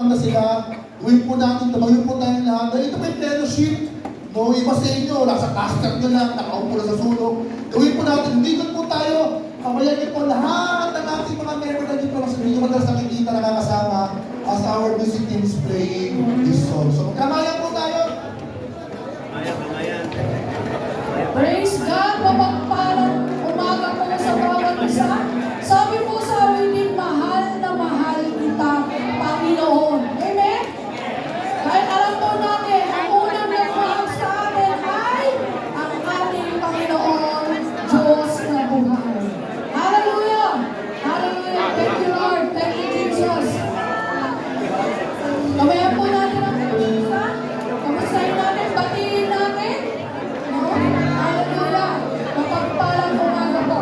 na sila, gawin po natin, tumayo po tayong lahat. Dahil ito may fellowship. No, iba sa inyo, nasa caster nyo lang, nakaupo na sa sulok. Gawin po natin, dito po tayo. Kamayan niyo po lahat ng ating mga member na dito sa video madalas nakikita, nakakasama as our music team is playing this song. So, kamayan po tayo. Praise God! Mapagpalang umaga po sa bawat isa. Sabi po sa amin, mahal na mahal kita, Panginoon. Amen? Kahit alam po natin, ang unang nagmahal sa atin ay ang ating Panginoon, Diyos na buhay. Hallelujah! Hallelujah! Thank you, Lord. Thank you, Jesus. Kamayan po natin ang isa. Kamustahin natin, batiin natin. No? Hallelujah! Mapagpalang umaga po.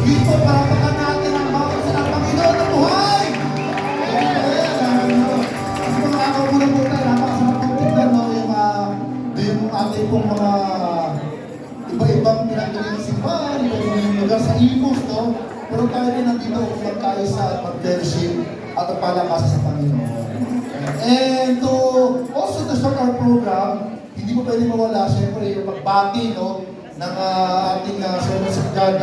Dito, parapakan natin ang bawat isa ng Panginoon na buhay! Kasi kung nakakaulan po tayo, napakasarap ng tignan, no? Yung ating pong mga iba-ibang pinagaling ng simbahan, iba-ibang lugar sa imos, no? Pero tayo din nandito kung magkaisa at mag-fellowship at ang palakasa sa Panginoon. And to also to start our program, hindi mo pwede mawala, syempre, yung pagbati, no? Ng ating Servants of God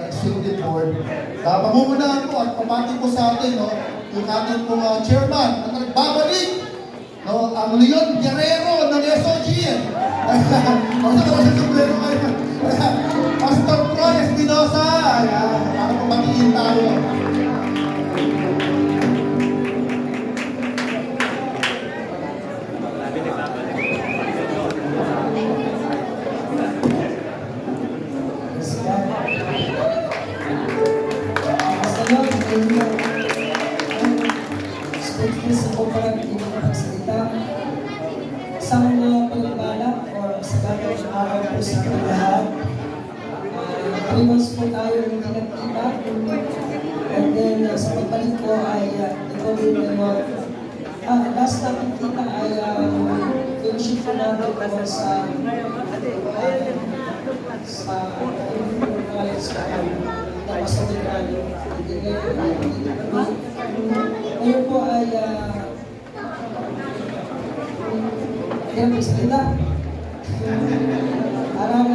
Executive Board. Pamumunahan ko at pabati ko sa atin, no? Yung ating pong chairman na nagbabalik, no? Ang Leon Guerrero ng SOGN. Basta naman sa sombrero kayo. Pastor Troy Espinosa. Ayan, para pabatiin tayo. Speechless ako parang hindi ko magsalita. Isang pagbalak o sa gagawin araw po sa ating lahat. 3 months po tayo hindi nagkita. And then, sa pagbalik ko ay ito rin last na kita ay fellowship ko natin ko sa ngayon po ay hindi na salita. Parang